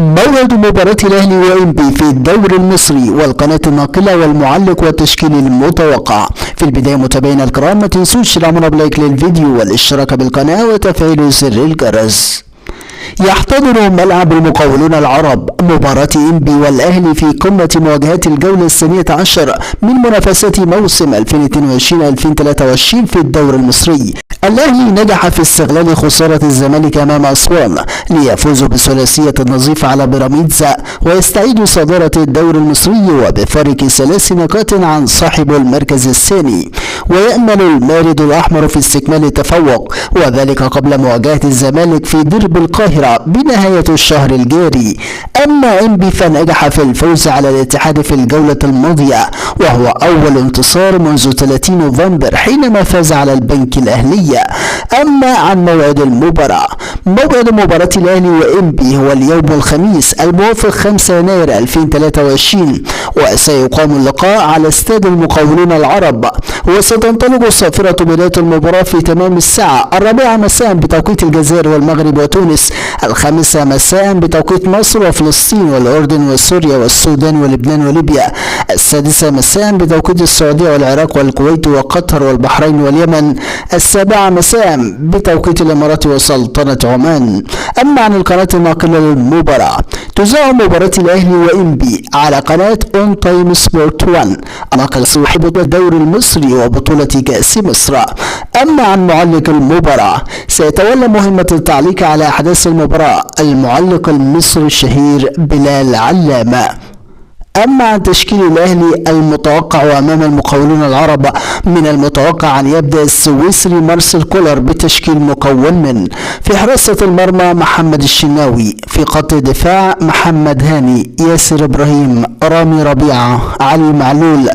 موعد مباراة الأهلي وإنبي في الدوري المصري والقناة الناقلة والمعلق والتشكيل المتوقع. في البداية متابعينا الكرام ما تنسوش تعملوا لايك للفيديو والاشتراك بالقناة وتفعيل زر الجرس. يحتضن ملعب المقاولون العرب مباراة إنبي والأهلي في قمة مواجهات الجولة الثانية عشر من منافسات موسم 2022-2023 في الدوري المصري. الأهلي نجح في استغلال خسارة الزمالك أمام أسوان ليفوز بثلاثية نظيفة على بيراميدز ويستعيد صدارة الدوري المصري وبفارق 3 نقاط عن صاحب المركز الثاني، ويأمل المارد الأحمر في استكمال التفوق وذلك قبل مواجهة الزمالك في ديربي القاهرة بنهاية الشهر الجاري. أما إنبي فنجح في الفوز على الاتحاد في الجولة الماضية وهو أول انتصار منذ 30 نوفمبر حينما فاز على البنك الأهلي. أما عن موعد المباراة، موعد مباراة الأهلي وإنبي هو اليوم الخميس الموافق 5 يناير 2023 وسيقام اللقاء على استاد المقاولون العرب، وستنطلق صافرة بداية المباراة في تمام الساعة 4 مساء بتوقيت الجزائر والمغرب وتونس، 5 مساء بتوقيت مصر وفلسطين والأردن وسوريا والسودان ولبنان وليبيا، 6 مساء بتوقيت السعودية والعراق والكويت وقطر والبحرين واليمن، 7 مساء بتوقيت الإمارات وسلطنة عمان. أما عن القناة الناقلة للمباراة، تذاع مباراة الأهلي وإنبي على قناة أون تايم سبورت 1 ناقل صاحب الدوري المصري وبطولة كأس مصر. أما عن معلق المباراة، سيتولى مهمة التعليق على أحداث المباراة المعلق المصري الشهير بلال علامة. أما عن تشكيل الأهلي المتوقع أمام المقاولون العرب، من المتوقع أن يبدأ السويسري مارسيل كولر بتشكيل مكون من: في حراسة المرمى محمد الشناوي، في خط الدفاع محمد هاني، ياسر إبراهيم، رامي ربيعة، علي معلول،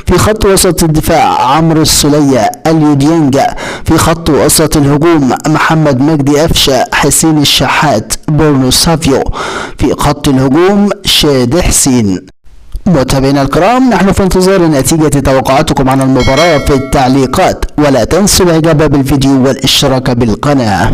في خط وسط الدفاع عمرو السولية، اليو ديانج، في خط وسط الهجوم محمد مجدي أفشة، حسين الشحات، بورنو سافيو، في خط الهجوم شادي حسين. متابعينا الكرام، نحن في انتظار نتيجة توقعاتكم عن المباراة في التعليقات، ولا تنسوا الاعجاب بالفيديو والاشتراك بالقناة.